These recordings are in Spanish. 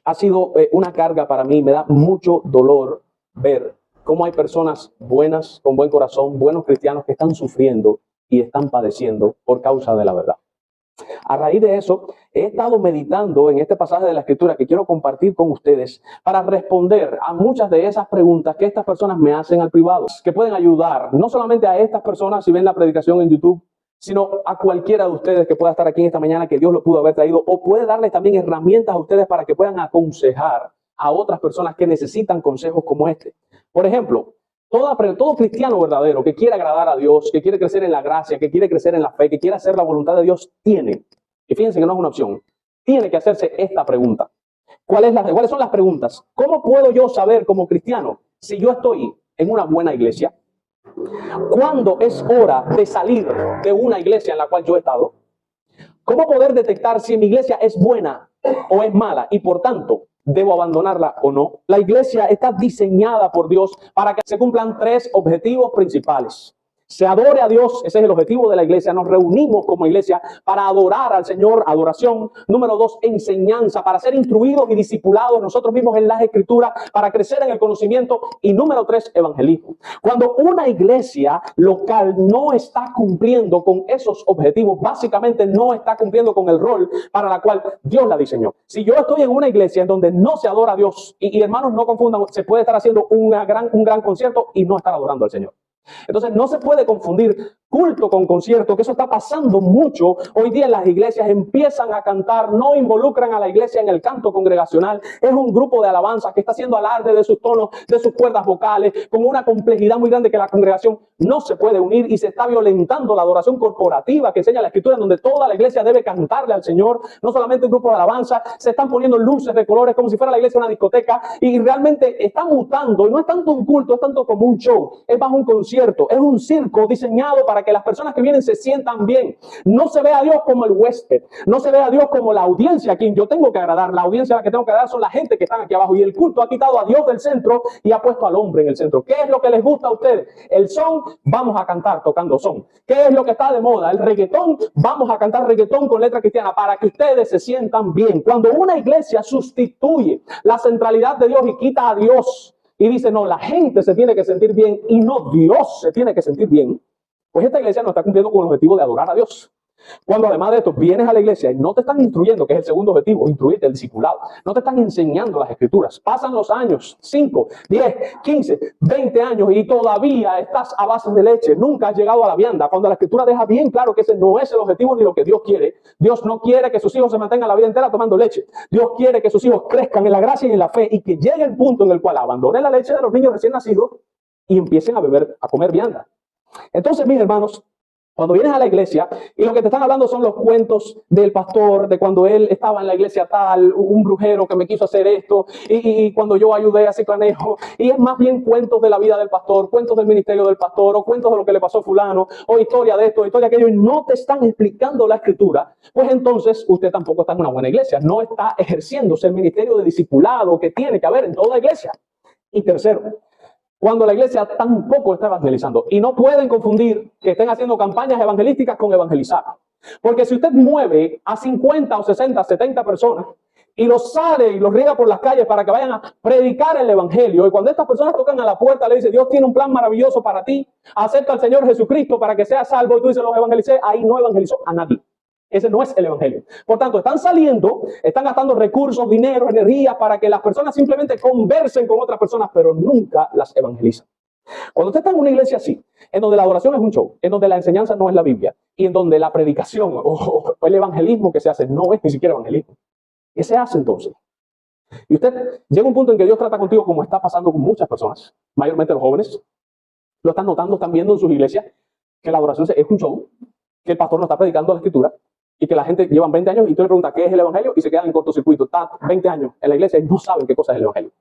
Ha sido una carga para mí. Me da mucho dolor ver cómo hay personas buenas, con buen corazón, buenos cristianos que están sufriendo y están padeciendo por causa de la verdad. A raíz de eso, he estado meditando en este pasaje de la Escritura que quiero compartir con ustedes para responder a muchas de esas preguntas que estas personas me hacen al privado, que pueden ayudar no solamente a estas personas si ven la predicación en YouTube, sino a cualquiera de ustedes que pueda estar aquí esta mañana, que Dios lo pudo haber traído, o puede darles también herramientas a ustedes para que puedan aconsejar a otras personas que necesitan consejos como este. Por ejemplo, todo cristiano verdadero que quiere agradar a Dios, que quiere crecer en la gracia, que quiere crecer en la fe, que quiere hacer la voluntad de Dios, tiene, y fíjense que no es una opción, tiene que hacerse esta pregunta. ¿Cuáles son las preguntas? ¿Cómo puedo yo saber como cristiano si yo estoy en una buena iglesia? ¿Cuándo es hora de salir de una iglesia en la cual yo he estado? ¿Cómo poder detectar si mi iglesia es buena o es mala y por tanto debo abandonarla o no? La iglesia está diseñada por Dios para que se cumplan 3 objetivos principales. Se adore a Dios, ese es el objetivo de la iglesia. Nos reunimos como iglesia para adorar al Señor, adoración. Número 2, enseñanza, para ser instruidos y discipulados nosotros mismos en las Escrituras, para crecer en el conocimiento. Y número 3, evangelismo. Cuando una iglesia local no está cumpliendo con esos objetivos, básicamente no está cumpliendo con el rol para la cual Dios la diseñó. Si yo estoy en una iglesia en donde no se adora a Dios, y hermanos, no confundan, se puede estar haciendo un gran concierto y no estar adorando al Señor. Entonces no se puede confundir culto con concierto, que eso está pasando mucho. Hoy día en las iglesias empiezan a cantar, no involucran a la iglesia en el canto congregacional. Es un grupo de alabanza que está haciendo alarde de sus tonos, de sus cuerdas vocales, con una complejidad muy grande que la congregación no se puede unir, y se está violentando la adoración corporativa que enseña la Escritura, en donde toda la iglesia debe cantarle al Señor, no solamente un grupo de alabanza. Se están poniendo luces de colores como si fuera la iglesia una discoteca, y realmente está mutando, y no es tanto un culto, es tanto como un show, es más un concierto, es un circo diseñado para que las personas que vienen se sientan bien. No se ve a Dios como el huésped, no se ve a Dios como la audiencia a quien yo tengo que agradar. La audiencia a la que tengo que agradar son la gente que están aquí abajo, y el culto ha quitado a Dios del centro y ha puesto al hombre en el centro. ¿Qué es lo que les gusta a ustedes? El son, vamos a cantar tocando son. ¿Qué es lo que está de moda? El reggaetón, vamos a cantar reggaetón con letra cristiana para que ustedes se sientan bien. Cuando una iglesia sustituye la centralidad de Dios y quita a Dios y dice, no, la gente se tiene que sentir bien y no Dios se tiene que sentir bien, pues esta iglesia no está cumpliendo con el objetivo de adorar a Dios. Cuando además de esto vienes a la iglesia y no te están instruyendo, que es el segundo objetivo, instruirte, el discipulado, no te están enseñando las Escrituras, pasan los años, 5, 10, 15, 20 años y todavía estás a base de leche, nunca has llegado a la vianda, cuando la Escritura deja bien claro que ese no es el objetivo ni lo que Dios quiere. Dios no quiere que sus hijos se mantengan la vida entera tomando leche. Dios quiere que sus hijos crezcan en la gracia y en la fe, y que llegue el punto en el cual abandonen la leche de los niños recién nacidos y empiecen a comer vianda. Entonces, mis hermanos, cuando vienes a la iglesia y lo que te están hablando son los cuentos del pastor, de cuando él estaba en la iglesia tal, un brujero que me quiso hacer esto, y cuando yo ayudé a Ciclanejo, y es más bien cuentos de la vida del pastor, cuentos del ministerio del pastor, o cuentos de lo que le pasó a fulano, o historia de esto, historia de aquello, y no te están explicando la Escritura, pues entonces usted tampoco está en una buena iglesia, no está ejerciéndose el ministerio de discipulado que tiene que haber en toda iglesia. Y tercero, cuando la iglesia tampoco está evangelizando. Y no pueden confundir que estén haciendo campañas evangelísticas con evangelizar. Porque si usted mueve a 50 o 60, 70 personas y los sale y los riega por las calles para que vayan a predicar el evangelio, y cuando estas personas tocan a la puerta le dice, Dios tiene un plan maravilloso para ti, acepta al Señor Jesucristo para que seas salvo, y tú dices, los evangelicé, ahí no evangelizó a nadie. Ese no es el evangelio. Por tanto, están saliendo, están gastando recursos, dinero, energía para que las personas simplemente conversen con otras personas, pero nunca las evangelizan. Cuando usted está en una iglesia así, en donde la adoración es un show, en donde la enseñanza no es la Biblia, y en donde la predicación o el evangelismo que se hace no es ni siquiera evangelismo, ¿qué se hace entonces? Y usted llega a un punto en que Dios trata contigo como está pasando con muchas personas, mayormente los jóvenes, lo están notando, están viendo en sus iglesias que la adoración es un show, que el pastor no está predicando la Escritura, y que la gente llevan 20 años y tú le preguntas qué es el evangelio y se quedan en cortocircuito. Está 20 años en la iglesia y no saben qué cosa es el evangelio.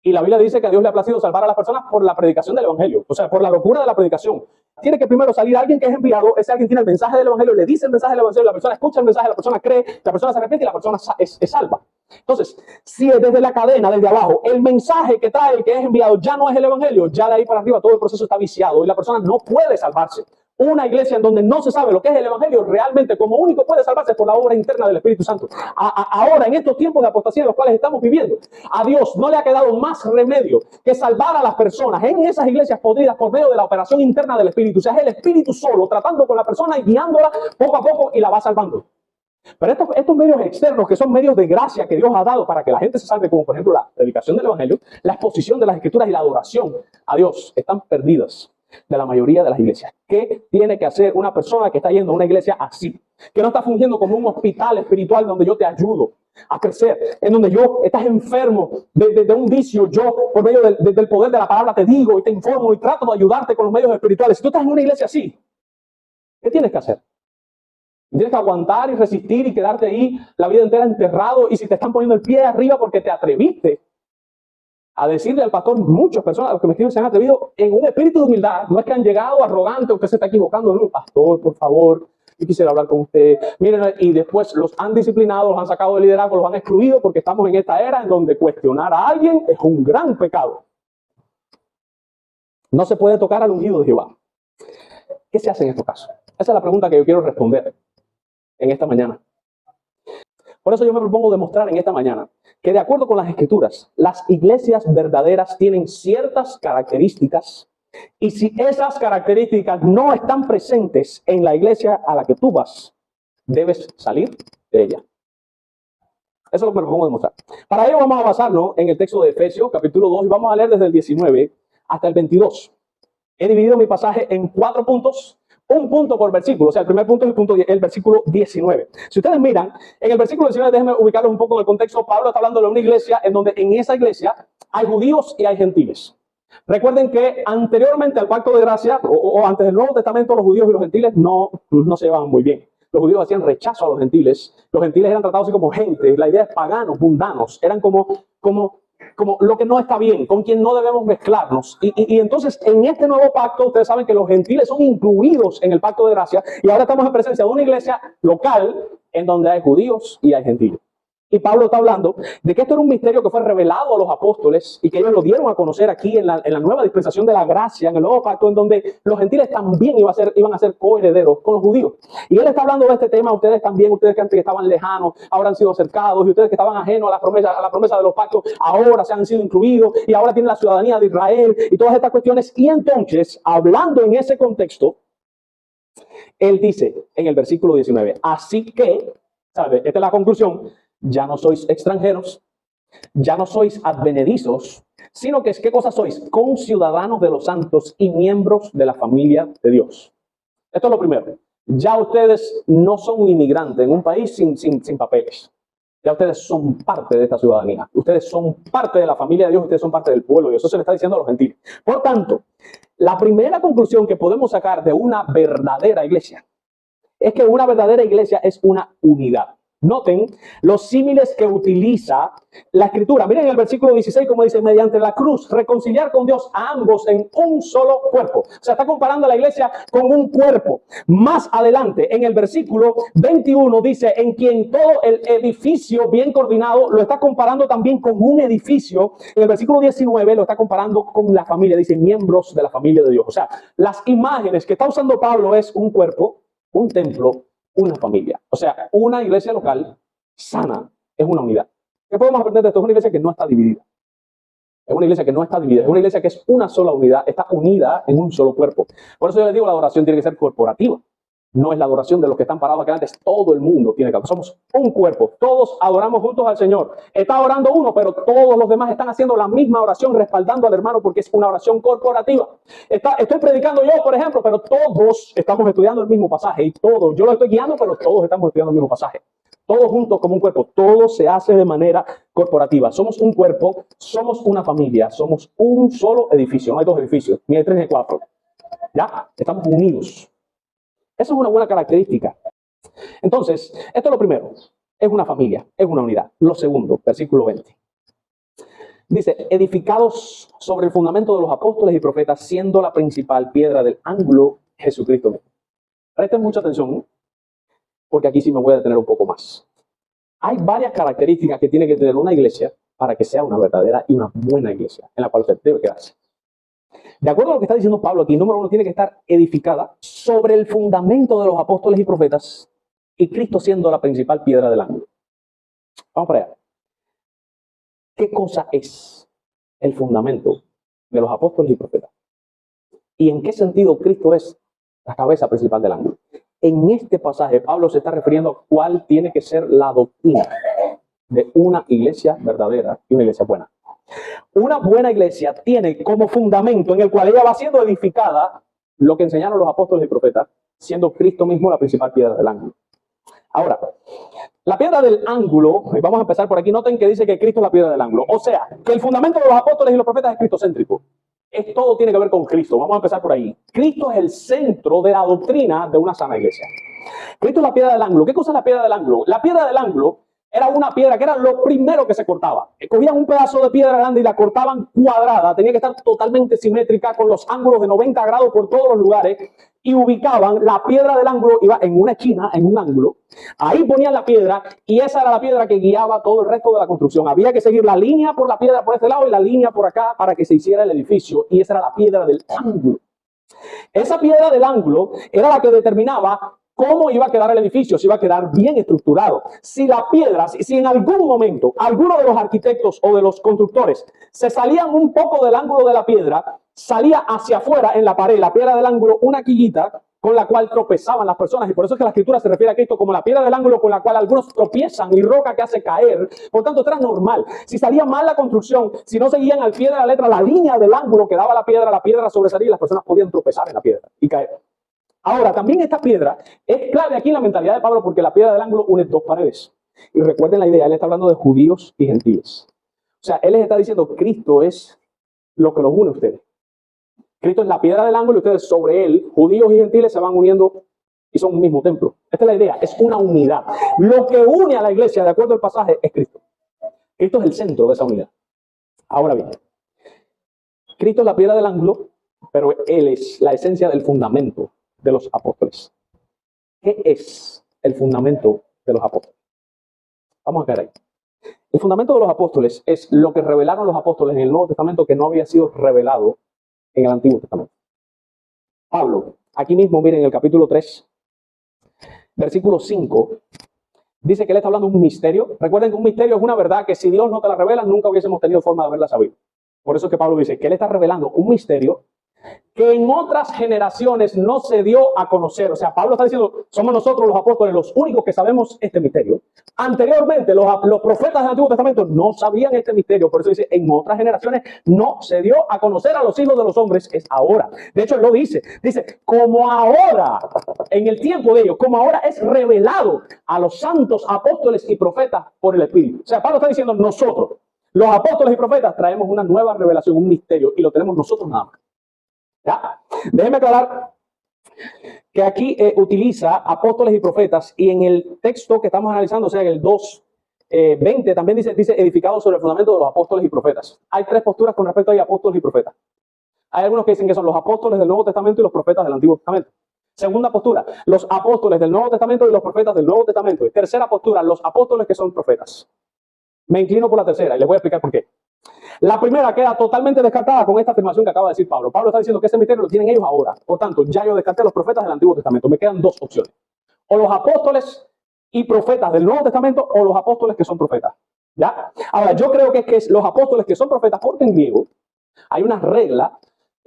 Y la Biblia dice que a Dios le ha placido salvar a las personas por la predicación del evangelio, o sea, por la locura de la predicación. Tiene que primero salir alguien que es enviado, ese alguien tiene el mensaje del evangelio, le dice el mensaje del evangelio, la persona escucha el mensaje, la persona cree, la persona se arrepiente y la persona es salva. Entonces, si desde la cadena, desde abajo, el mensaje que trae el que es enviado ya no es el evangelio, ya de ahí para arriba todo el proceso está viciado y la persona no puede salvarse. Una iglesia en donde no se sabe lo que es el evangelio, realmente como único puede salvarse por la obra interna del Espíritu Santo. Ahora, en estos tiempos de apostasía en los cuales estamos viviendo, a Dios no le ha quedado más remedio que salvar a las personas en esas iglesias podridas por medio de la operación interna del Espíritu. O sea, es el Espíritu solo tratando con la persona y guiándola poco a poco y la va salvando. Pero estos medios externos, que son medios de gracia que Dios ha dado para que la gente se salve, como por ejemplo la predicación del evangelio, la exposición de las escrituras y la adoración a Dios, están perdidas de la mayoría de las iglesias. ¿Qué tiene que hacer una persona que está yendo a una iglesia así? Que no está fungiendo como un hospital espiritual donde yo te ayudo a crecer, en donde estás enfermo de un vicio, yo por medio del poder de la palabra te digo y te informo y trato de ayudarte con los medios espirituales. Si tú estás en una iglesia así, ¿qué tienes que hacer? Tienes que aguantar y resistir y quedarte ahí la vida entera enterrado, y si te están poniendo el pie arriba porque te atreviste a decirle al pastor, muchas personas, los que me escriben, se han atrevido en un espíritu de humildad. No es que han llegado arrogantes, usted se está equivocando. No, pastor, por favor, yo quisiera hablar con usted. Miren, y después los han disciplinado, los han sacado de liderazgo, los han excluido, porque estamos en esta era en donde cuestionar a alguien es un gran pecado. No se puede tocar al ungido de Jehová. ¿Qué se hace en estos casos? Esa es la pregunta que yo quiero responder en esta mañana. Por eso yo me propongo demostrar en esta mañana que, de acuerdo con las Escrituras, las iglesias verdaderas tienen ciertas características, y si esas características no están presentes en la iglesia a la que tú vas, debes salir de ella. Eso es lo que me propongo demostrar. Para ello vamos a basarnos en el texto de Efesios, capítulo 2, y vamos a leer desde el 19 hasta el 22. He dividido mi pasaje en 4 puntos. Un punto por versículo. O sea, el primer punto es el versículo 19. Si ustedes miran, en el versículo 19, déjenme ubicarlos un poco en el contexto. Pablo está hablando de una iglesia en donde en esa iglesia hay judíos y hay gentiles. Recuerden que anteriormente al pacto de gracia, o antes del Nuevo Testamento, los judíos y los gentiles no se llevaban muy bien. Los judíos hacían rechazo a los gentiles. Los gentiles eran tratados así como gente. La idea es paganos, mundanos. Eran como lo que no está bien, con quien no debemos mezclarnos. Y entonces, en este nuevo pacto, ustedes saben que los gentiles son incluidos en el pacto de gracia, y ahora estamos en presencia de una iglesia local en donde hay judíos y hay gentiles. Y Pablo está hablando de que esto era un misterio que fue revelado a los apóstoles y que ellos lo dieron a conocer aquí en la nueva dispensación de la gracia, en el nuevo pacto, en donde los gentiles también iban a ser coherederos con los judíos. Y él está hablando de este tema. Ustedes también, ustedes que antes estaban lejanos, ahora han sido acercados, y ustedes que estaban ajenos a la promesa de los pactos, ahora se han sido incluidos y ahora tienen la ciudadanía de Israel y todas estas cuestiones. Y entonces, hablando en ese contexto, él dice en el versículo 19, así que, ¿sabe? Esta es la conclusión. Ya no sois extranjeros, ya no sois advenedizos, sino que ¿qué cosa sois? Conciudadanos de los santos y miembros de la familia de Dios. Esto es lo primero. Ya ustedes no son un inmigrante en un país sin papeles. Ya ustedes son parte de esta ciudadanía. Ustedes son parte de la familia de Dios, ustedes son parte del pueblo de Dios. Eso se le está diciendo a los gentiles. Por tanto, la primera conclusión que podemos sacar de una verdadera iglesia es que una verdadera iglesia es una unidad. Noten los símiles que utiliza la Escritura. Miren el versículo 16, como dice, mediante la cruz, reconciliar con Dios a ambos en un solo cuerpo. O sea, está comparando a la iglesia con un cuerpo. Más adelante, en el versículo 21, dice, en quien todo el edificio bien coordinado, lo está comparando también con un edificio. En el versículo 19 lo está comparando con la familia, dice, miembros de la familia de Dios. O sea, las imágenes que está usando Pablo es un cuerpo, un templo, una familia. O sea, una iglesia local sana es una unidad. ¿Qué podemos aprender de esto? Es una iglesia que no está dividida. Es una iglesia que no está dividida. Es una iglesia que es una sola unidad. Está unida en un solo cuerpo. Por eso yo les digo, la adoración tiene que ser corporativa. No es la adoración de los que están parados acá antes. Todo el mundo tiene que adorar. Somos un cuerpo. Todos adoramos juntos al Señor. Está orando uno, pero todos los demás están haciendo la misma oración, respaldando al hermano, porque es una oración corporativa. Estoy predicando yo, por ejemplo, pero todos estamos estudiando el mismo pasaje. Y todos, yo lo estoy guiando, pero todos estamos estudiando el mismo pasaje. Todos juntos como un cuerpo. Todo se hace de manera corporativa. Somos un cuerpo, somos una familia, somos un solo edificio. No hay dos edificios, ni hay tres ni cuatro. ¿Ya? Estamos unidos. Eso es una buena característica. Entonces, esto es lo primero. Es una familia, es una unidad. Lo segundo, versículo 20. Dice, edificados sobre el fundamento de los apóstoles y profetas, siendo la principal piedra del ángulo Jesucristo. Presten mucha atención, porque aquí sí me voy a detener un poco más. Hay varias características que tiene que tener una iglesia para que sea una verdadera y una buena iglesia, en la cual usted debe quedarse. De acuerdo a lo que está diciendo Pablo aquí, número uno, tiene que estar edificada sobre el fundamento de los apóstoles y profetas y Cristo siendo la principal piedra del ángulo. Vamos para allá. ¿Qué cosa es el fundamento de los apóstoles y profetas? ¿Y en qué sentido Cristo es la cabeza principal del ángulo? En este pasaje, Pablo se está refiriendo a cuál tiene que ser la doctrina de una iglesia verdadera y una iglesia buena. Una buena iglesia tiene como fundamento en el cual ella va siendo edificada lo que enseñaron los apóstoles y profetas, siendo Cristo mismo la principal piedra del ángulo. Ahora, la piedra del ángulo, vamos a empezar por aquí, noten que dice que Cristo es la piedra del ángulo. O sea, que el fundamento de los apóstoles y los profetas es cristocéntrico. Todo tiene que ver con Cristo. Vamos a empezar por ahí. Cristo es el centro de la doctrina de una sana iglesia. Cristo es la piedra del ángulo. ¿Qué cosa es la piedra del ángulo? La piedra del ángulo era una piedra que era lo primero que se cortaba. Cogían un pedazo de piedra grande y la cortaban cuadrada. Tenía que estar totalmente simétrica con los ángulos de 90 grados por todos los lugares. Y ubicaban la piedra del ángulo, iba en una esquina, en un ángulo. Ahí ponían la piedra y esa era la piedra que guiaba todo el resto de la construcción. Había que seguir la línea por la piedra por este lado y la línea por acá para que se hiciera el edificio. Y esa era la piedra del ángulo. Esa piedra del ángulo era la que determinaba cómo iba a quedar el edificio, si iba a quedar bien estructurado. Si la piedra, si en algún momento alguno de los arquitectos o de los constructores se salían un poco del ángulo de la piedra, salía hacia afuera en la pared, la piedra del ángulo, una quillita con la cual tropezaban las personas. Y por eso es que la Escritura se refiere a Cristo como la piedra del ángulo con la cual algunos tropiezan y roca que hace caer. Por tanto, esto era normal. Si salía mal la construcción, si no seguían al pie de la letra la línea del ángulo que daba la piedra sobresalía y las personas podían tropezar en la piedra y caer. Ahora, también esta piedra es clave aquí en la mentalidad de Pablo porque la piedra del ángulo une dos paredes. Y recuerden la idea, él está hablando de judíos y gentiles. O sea, él les está diciendo, Cristo es lo que los une a ustedes. Cristo es la piedra del ángulo y ustedes sobre él, judíos y gentiles, se van uniendo y son un mismo templo. Esta es la idea, es una unidad. Lo que une a la iglesia, de acuerdo al pasaje, es Cristo. Cristo es el centro de esa unidad. Ahora bien, Cristo es la piedra del ángulo, pero él es la esencia del fundamento de los apóstoles. ¿Qué es el fundamento de los apóstoles? Vamos a quedar ahí. El fundamento de los apóstoles es lo que revelaron los apóstoles en el Nuevo Testamento que no había sido revelado en el Antiguo Testamento. Pablo, aquí mismo, miren, en el capítulo 3, versículo 5, dice que él está hablando de un misterio. Recuerden que un misterio es una verdad que si Dios no te la revela, nunca hubiésemos tenido forma de haberla sabido. Por eso es que Pablo dice que él está revelando un misterio que en otras generaciones no se dio a conocer. O sea, Pablo está diciendo, somos nosotros los apóstoles los únicos que sabemos este misterio. Anteriormente, los profetas del Antiguo Testamento no sabían este misterio. Por eso dice, en otras generaciones no se dio a conocer a los hijos de los hombres, es ahora. De hecho, él lo dice, como ahora, en el tiempo de ellos, como ahora es revelado a los santos apóstoles y profetas por el Espíritu. O sea, Pablo está diciendo, nosotros, los apóstoles y profetas, traemos una nueva revelación, un misterio, y lo tenemos nosotros nada más. ¿Ya? Déjenme aclarar que aquí utiliza apóstoles y profetas y en el texto que estamos analizando, o sea, en el 2:20 también dice edificado sobre el fundamento de los apóstoles y profetas. Hay tres posturas con respecto a apóstoles y profetas. Hay algunos que dicen que son los apóstoles del Nuevo Testamento y los profetas del Antiguo Testamento. Segunda postura, los apóstoles del Nuevo Testamento y los profetas del Nuevo Testamento. Y tercera postura, los apóstoles que son profetas. Me inclino por la tercera y les voy a explicar por qué. La primera queda totalmente descartada con esta afirmación que acaba de decir Pablo. Pablo está diciendo que ese misterio lo tienen ellos ahora. Por tanto, ya yo descarté a los profetas del Antiguo Testamento. Me quedan dos opciones. O los apóstoles y profetas del Nuevo Testamento o los apóstoles que son profetas. ¿Ya? Ahora, yo creo que es los apóstoles que son profetas, porque en griego hay una regla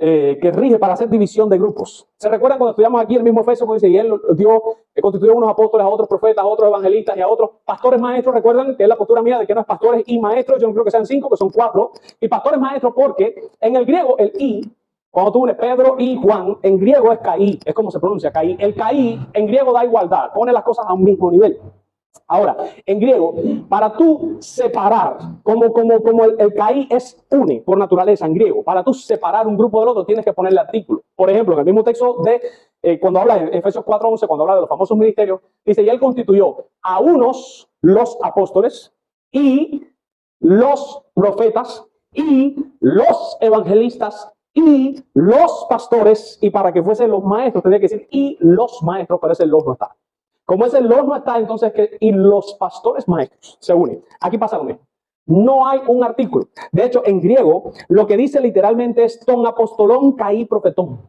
que rige para hacer división de grupos. ¿Se recuerdan cuando estudiamos aquí el mismo Efesios cuando dice, y él constituyó unos apóstoles, a otros profetas, a otros evangelistas y a otros pastores maestros? Recuerdan que es la postura mía de que no es pastores y maestros, yo no creo que sean 5, que son 4, y pastores maestros porque en el griego el I, cuando tú unes Pedro y Juan, en griego es caí, es como se pronuncia caí. El caí en griego da igualdad, pone las cosas a un mismo nivel. Ahora, en griego, para tú separar, como el caí es une por naturaleza en griego, para tú separar un grupo del otro tienes que ponerle artículo. Por ejemplo, en el mismo texto de cuando habla en Efesios 4:11, cuando habla de los famosos ministerios, dice, y él constituyó a unos los apóstoles y los profetas y los evangelistas y los pastores, y para que fuesen los maestros tenía que decir y los maestros, pero ese los no está. Como ese los no está, entonces y los pastores maestros se unen. Aquí pasa lo mismo. No hay un artículo. De hecho, en griego, lo que dice literalmente es ton apostolón kai profetón.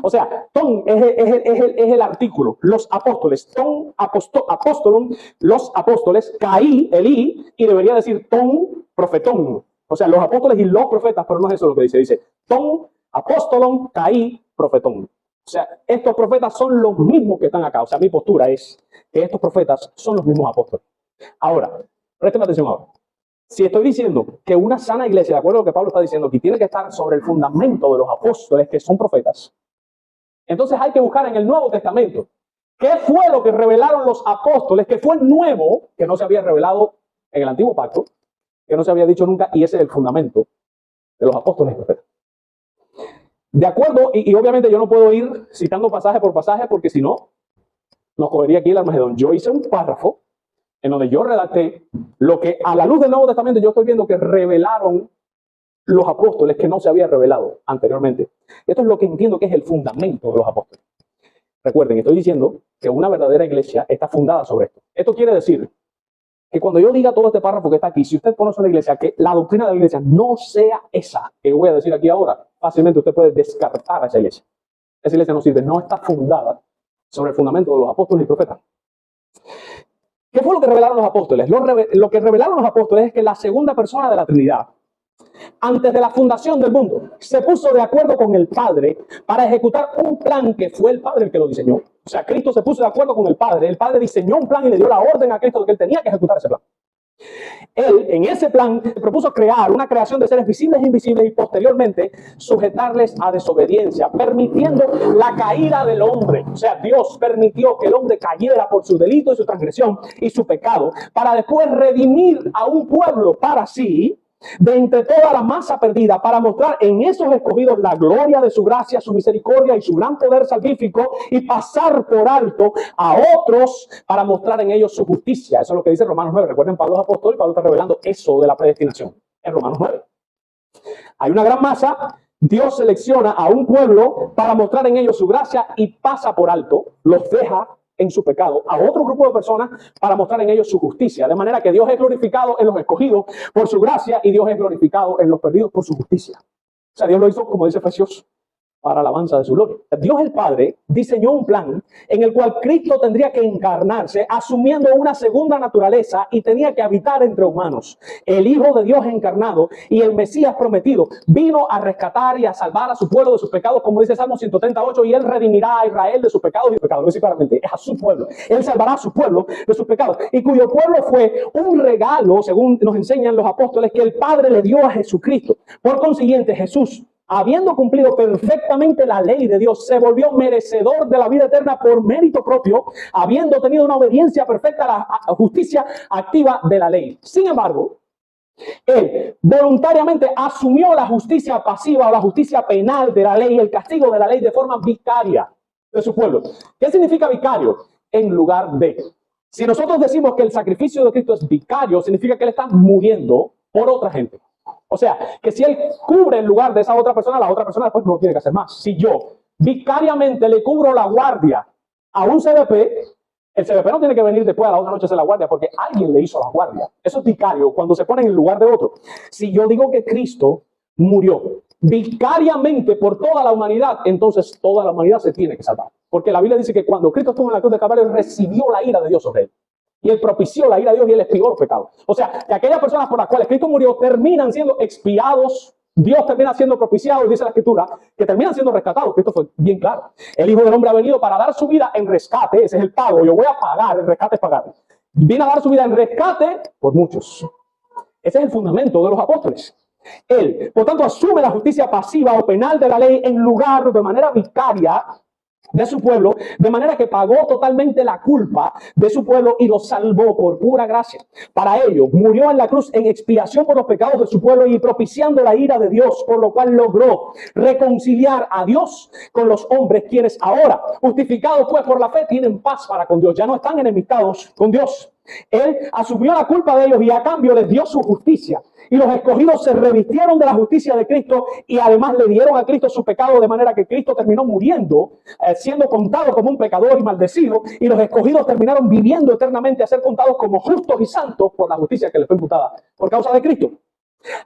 O sea, ton es el artículo. Los apóstoles, ton apostolón, los apóstoles, kai, el i, y debería decir ton profetón. O sea, los apóstoles y los profetas, pero no es eso lo que dice. Dice ton apostolón, kai, profetón. O sea, estos profetas son los mismos que están acá. O sea, mi postura es que estos profetas son los mismos apóstoles. Ahora, présteme atención ahora. Si estoy diciendo que una sana iglesia, de acuerdo a lo que Pablo está diciendo, que tiene que estar sobre el fundamento de los apóstoles que son profetas, entonces hay que buscar en el Nuevo Testamento qué fue lo que revelaron los apóstoles, que fue nuevo, que no se había revelado en el Antiguo Pacto, que no se había dicho nunca, y ese es el fundamento de los apóstoles y profetas. De acuerdo, y obviamente yo no puedo ir citando pasaje por pasaje, porque si no, nos cogería aquí el Armagedón. Yo hice un párrafo en donde yo redacté lo que a la luz del Nuevo Testamento yo estoy viendo que revelaron los apóstoles que no se había revelado anteriormente. Esto es lo que entiendo que es el fundamento de los apóstoles. Recuerden, estoy diciendo que una verdadera iglesia está fundada sobre esto. Esto quiere decir que cuando yo diga todo este párrafo que está aquí, si usted conoce una iglesia, que la doctrina de la iglesia no sea esa que voy a decir aquí ahora, fácilmente usted puede descartar a esa iglesia. Esa iglesia no sirve, no está fundada sobre el fundamento de los apóstoles y profetas. ¿Qué fue lo que revelaron los apóstoles? Lo que revelaron los apóstoles es que la segunda persona de la Trinidad, antes de la fundación del mundo, se puso de acuerdo con el Padre para ejecutar un plan que fue el Padre el que lo diseñó. O sea, Cristo se puso de acuerdo con el Padre diseñó un plan y le dio la orden a Cristo de que él tenía que ejecutar ese plan. Él, en ese plan, se propuso crear una creación de seres visibles e invisibles y posteriormente sujetarles a desobediencia, permitiendo la caída del hombre. O sea, Dios permitió que el hombre cayera por su delito y su transgresión y su pecado, para después redimir a un pueblo para sí, de entre toda la masa perdida, para mostrar en esos escogidos la gloria de su gracia, su misericordia y su gran poder salvífico, y pasar por alto a otros para mostrar en ellos su justicia. Eso es lo que dice Romanos 9. Recuerden, Pablo es apóstol y Pablo está revelando eso de la predestinación en Romanos 9. Hay una gran masa, Dios selecciona a un pueblo para mostrar en ellos su gracia y pasa por alto, los deja en su pecado a otro grupo de personas para mostrar en ellos su justicia. De manera que Dios es glorificado en los escogidos por su gracia y Dios es glorificado en los perdidos por su justicia. O sea, Dios lo hizo, como dice Efesios, para alabanza de su gloria. Dios el Padre diseñó un plan en el cual Cristo tendría que encarnarse asumiendo una segunda naturaleza y tenía que habitar entre humanos. El Hijo de Dios encarnado y el Mesías prometido vino a rescatar y a salvar a su pueblo de sus pecados, como dice Salmo 138, y él redimirá a Israel de sus pecados y pecados. Dice claramente, es a su pueblo. Él salvará a su pueblo de sus pecados, y cuyo pueblo fue un regalo, según nos enseñan los apóstoles, que el Padre le dio a Jesucristo. Por consiguiente, Jesús, habiendo cumplido perfectamente la ley de Dios, se volvió merecedor de la vida eterna por mérito propio, habiendo tenido una obediencia perfecta a la justicia activa de la ley. Sin embargo, él voluntariamente asumió la justicia pasiva o la justicia penal de la ley, el castigo de la ley, de forma vicaria de su pueblo. ¿Qué significa vicario? En lugar de. Si nosotros decimos que el sacrificio de Cristo es vicario, significa que él está muriendo por otra gente. O sea, que si él cubre el lugar de esa otra persona, la otra persona después no tiene que hacer más. Si yo vicariamente le cubro la guardia a un CBP, el CBP no tiene que venir después a la otra noche a hacer la guardia porque alguien le hizo la guardia. Eso es vicario, cuando se pone en el lugar de otro. Si yo digo que Cristo murió vicariamente por toda la humanidad, entonces toda la humanidad se tiene que salvar. Porque la Biblia dice que cuando Cristo estuvo en la cruz de Calvario, recibió la ira de Dios sobre él. Y él propició la ira de Dios y él expió los pecados. O sea, que aquellas personas por las cuales Cristo murió terminan siendo expiados. Dios termina siendo propiciado, dice la Escritura, que terminan siendo rescatados. Esto fue bien claro. El Hijo del Hombre ha venido para dar su vida en rescate. Ese es el pago. Yo voy a pagar. El rescate es pagar. Viene a dar su vida en rescate por muchos. Ese es el fundamento de los apóstoles. Él, por tanto, asume la justicia pasiva o penal de la ley en lugar, de manera vicaria, de su pueblo, de manera que pagó totalmente la culpa de su pueblo y lo salvó por pura gracia. Para ello, murió en la cruz en expiación por los pecados de su pueblo y propiciando la ira de Dios, por lo cual logró reconciliar a Dios con los hombres, quienes ahora, justificados pues por la fe, tienen paz para con Dios. Ya no están enemistados con Dios. Él asumió la culpa de ellos y a cambio les dio su justicia. Y los escogidos se revistieron de la justicia de Cristo y además le dieron a Cristo su pecado, de manera que Cristo terminó muriendo, siendo contado como un pecador y maldecido, y los escogidos terminaron viviendo eternamente a ser contados como justos y santos por la justicia que les fue imputada por causa de Cristo.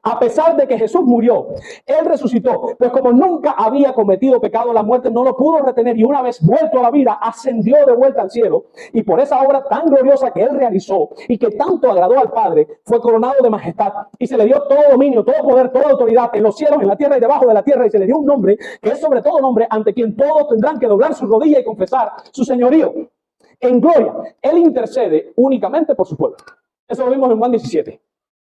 A pesar de que Jesús murió, Él resucitó, pues como nunca había cometido pecado, la muerte no lo pudo retener y una vez vuelto a la vida, ascendió de vuelta al cielo. Y por esa obra tan gloriosa que Él realizó y que tanto agradó al Padre, fue coronado de majestad y se le dio todo dominio, todo poder, toda autoridad en los cielos, en la tierra y debajo de la tierra, y se le dio un nombre que es sobre todo nombre, ante quien todos tendrán que doblar su rodilla y confesar su señorío. En gloria, Él intercede únicamente por su pueblo. Eso lo vimos en Juan 17.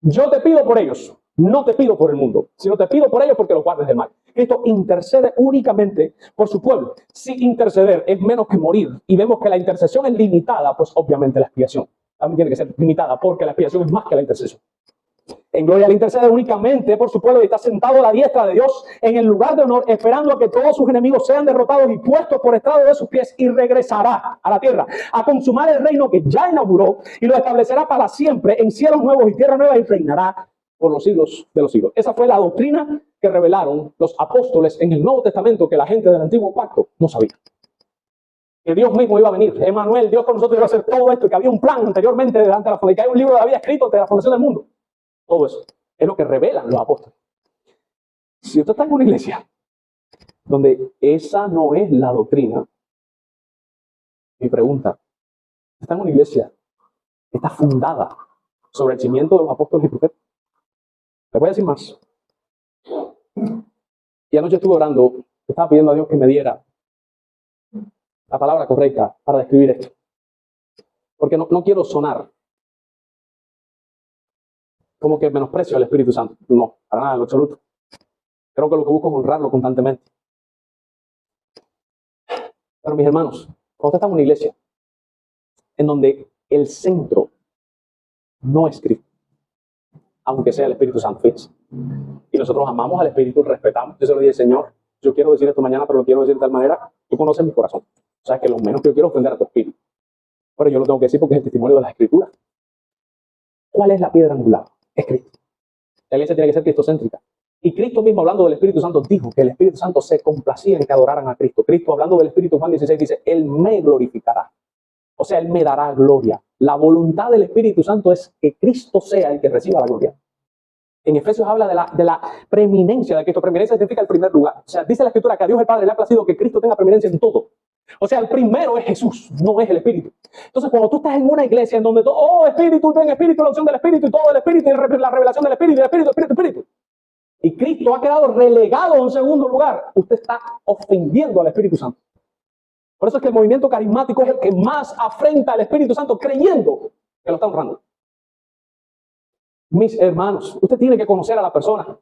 Yo te pido por ellos, no te pido por el mundo, sino te pido por ellos porque los guardes del mal. Cristo intercede únicamente por su pueblo. Si interceder es menos que morir, y vemos que la intercesión es limitada, pues obviamente la expiación también tiene que ser limitada, porque la expiación es más que la intercesión. En gloria Él intercede únicamente por su pueblo y está sentado a la diestra de Dios en el lugar de honor, esperando a que todos sus enemigos sean derrotados y puestos por estrado de sus pies, y regresará a la tierra a consumar el reino que ya inauguró y lo establecerá para siempre en cielos nuevos y tierra nueva, y reinará por los siglos de los siglos. Esa fue la doctrina que revelaron los apóstoles en el Nuevo Testamento, que la gente del Antiguo Pacto no sabía. Que Dios mismo iba a venir, Emmanuel, Dios con nosotros, iba a hacer todo esto, y que había un plan anteriormente delante de la fundación, que hay un libro que había escrito desde la fundación del mundo. Todo eso es lo que revelan los apóstoles. Si usted está en una iglesia donde esa no es la doctrina, mi pregunta, ¿está en una iglesia que está fundada sobre el cimiento de los apóstoles y profetas? Le voy a decir más. Y anoche estuve orando, estaba pidiendo a Dios que me diera la palabra correcta para describir esto. Porque no quiero sonar como que menosprecio al Espíritu Santo. No, para nada, en lo absoluto. Creo que lo que busco es honrarlo constantemente. Pero mis hermanos, cuando usted está en una iglesia en donde el centro no es Cristo, aunque sea el Espíritu Santo, fíjense, y nosotros amamos al Espíritu, respetamos, yo se lo dije, Señor, yo quiero decir esto mañana, pero lo quiero decir de tal manera, tú conoces mi corazón. O sea, que lo menos que yo quiero es ofender a tu espíritu. Pero yo lo tengo que decir porque es el testimonio de las Escrituras. ¿Cuál es la piedra angular? Es Cristo. La iglesia tiene que ser cristocéntrica. Y Cristo mismo, hablando del Espíritu Santo, dijo que el Espíritu Santo se complacía en que adoraran a Cristo. Cristo, hablando del Espíritu, Juan 16, dice, Él me glorificará. O sea, Él me dará gloria. La voluntad del Espíritu Santo es que Cristo sea el que reciba la gloria. En Efesios habla de la preeminencia de Cristo. Preeminencia significa el primer lugar. O sea, dice la Escritura que a Dios el Padre le ha placido que Cristo tenga preeminencia en todo. O sea, el primero es Jesús, no es el Espíritu. Entonces, cuando tú estás en una iglesia en donde todo, oh, Espíritu, ven Espíritu, la unción del Espíritu, y todo el Espíritu, y la revelación del Espíritu, el Espíritu, Espíritu, Espíritu, y Cristo ha quedado relegado a un segundo lugar, usted está ofendiendo al Espíritu Santo. Por eso es que el movimiento carismático es el que más afrenta al Espíritu Santo, creyendo que lo está honrando. Mis hermanos, usted tiene que conocer a la persona.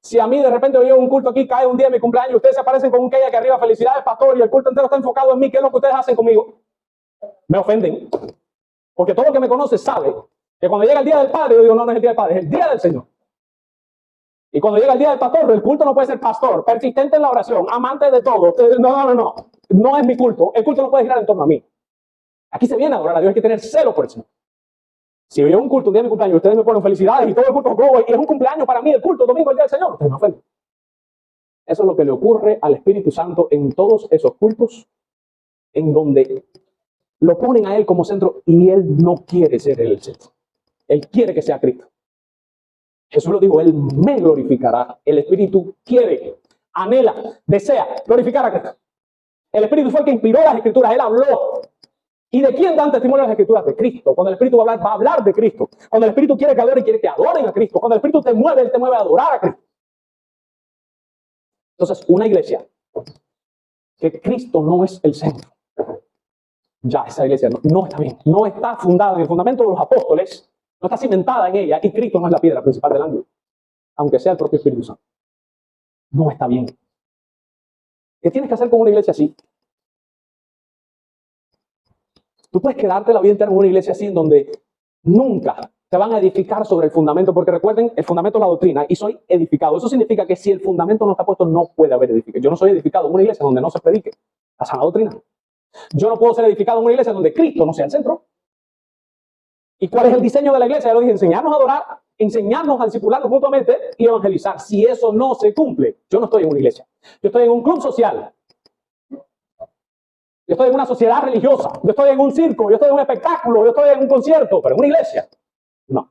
Si a mí de repente yo llevo un culto aquí, cae un día de mi cumpleaños y ustedes se aparecen con un que aquí arriba, felicidades pastor, y el culto entero está enfocado en mí, ¿qué es lo que ustedes hacen conmigo? Me ofenden. Porque todo el que me conoce sabe que cuando llega el día del Padre, yo digo, no es el día del Padre, es el día del Señor. Y cuando llega el día del pastor, el culto no puede ser pastor, persistente en la oración, amante de todo. No. No es mi culto. El culto no puede girar en torno a mí. Aquí se viene a adorar a Dios, hay que tener celo por eso. Si yo llevo un culto un día de mi cumpleaños, ustedes me ponen felicidades y todo el culto y es un cumpleaños para mí, el culto, domingo, el día del Señor, ustedes me ofenden. Eso es lo que le ocurre al Espíritu Santo en todos esos cultos en donde lo ponen a Él como centro y Él no quiere ser el centro. Él quiere que sea Cristo. Jesús lo dijo, Él me glorificará. El Espíritu quiere, anhela, desea glorificar a Cristo. El Espíritu fue el que inspiró las Escrituras, Él habló. ¿Y de quién dan testimonio las Escrituras? De Cristo. Cuando el Espíritu va a hablar de Cristo. Cuando el Espíritu quiere que adore, quiere que adoren a Cristo. Cuando el Espíritu te mueve, Él te mueve a adorar a Cristo. Entonces, una iglesia que Cristo no es el centro, ya esa iglesia no está bien. No está fundada en el fundamento de los apóstoles, no está cimentada en ella, y Cristo no es la piedra principal del ángulo, aunque sea el propio Espíritu Santo. No está bien. ¿Qué tienes que hacer con una iglesia así? Tú puedes quedarte la vida entera en una iglesia así en donde nunca te van a edificar sobre el fundamento, porque recuerden, el fundamento es la doctrina y soy edificado. Eso significa que si el fundamento no está puesto, no puede haber edificación. Yo no soy edificado en una iglesia donde no se predique la sana doctrina. Yo no puedo ser edificado en una iglesia donde Cristo no sea el centro. ¿Y cuál es el diseño de la iglesia? Ya lo dije, enseñarnos a adorar enseñarnos a discipularnos mutuamente y evangelizar. Si eso no se cumple, yo no estoy en una iglesia. Yo estoy en un club social. Yo estoy en una sociedad religiosa. Yo estoy en un circo. Yo estoy en un espectáculo. Yo estoy en un concierto. Pero en una iglesia, no. Yo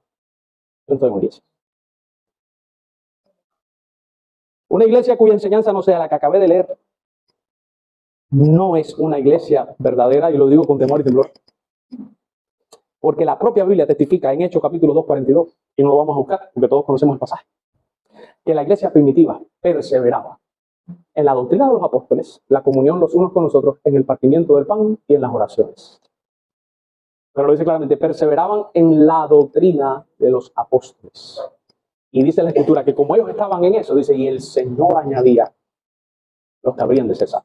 no estoy en una iglesia. Una iglesia cuya enseñanza no sea la que acabé de leer no es una iglesia verdadera, y lo digo con temor y temblor. Porque la propia Biblia testifica en Hechos capítulo 2:42, y no lo vamos a buscar porque todos conocemos el pasaje, que la iglesia primitiva perseveraba en la doctrina de los apóstoles, la comunión los unos con los otros, en el partimiento del pan y en las oraciones. Pero lo dice claramente, perseveraban en la doctrina de los apóstoles. Y dice la Escritura que como ellos estaban en eso, dice, y el Señor añadía los que habrían de cesar.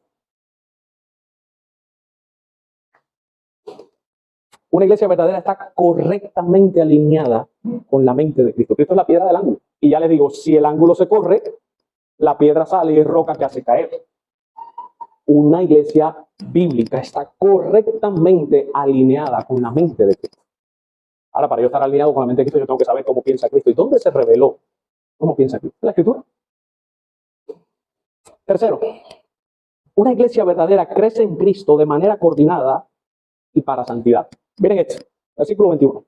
Una iglesia verdadera está correctamente alineada con la mente de Cristo. Cristo es la piedra del ángulo. Y ya les digo, si el ángulo se corre, la piedra sale y es roca que hace caer. Una iglesia bíblica está correctamente alineada con la mente de Cristo. Ahora, para yo estar alineado con la mente de Cristo, yo tengo que saber cómo piensa Cristo. ¿Y dónde se reveló cómo piensa Cristo? ¿En la Escritura? Tercero, una iglesia verdadera crece en Cristo de manera coordinada y para santidad. Miren esto, versículo 21.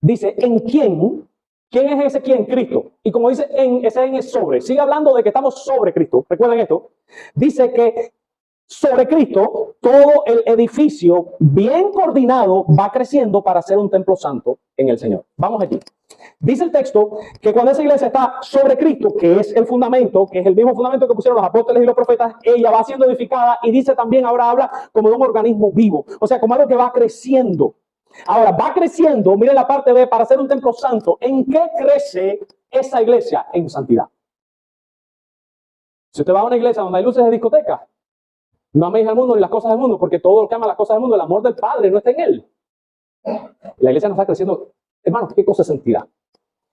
Dice, ¿en quién? ¿Quién es ese quién? Cristo. Y como dice, ese en es sobre. Sigue hablando de que estamos sobre Cristo. Recuerden esto. Dice que sobre Cristo todo el edificio bien coordinado va creciendo para ser un templo santo en el Señor. Vamos allí. Dice el texto que cuando esa iglesia está sobre Cristo, que es el fundamento, que es el mismo fundamento que pusieron los apóstoles y los profetas, ella va siendo edificada, y dice también, ahora habla como de un organismo vivo, o sea, como algo que va creciendo. Ahora, va creciendo, miren la parte B, para ser un templo santo. ¿En qué crece esa iglesia? En santidad. Si usted va a una iglesia donde hay luces de discoteca, no améis al mundo ni las cosas del mundo, porque todo el que ama las cosas del mundo, el amor del Padre no está en él. La iglesia no está creciendo. Hermanos, ¿qué cosa es santidad?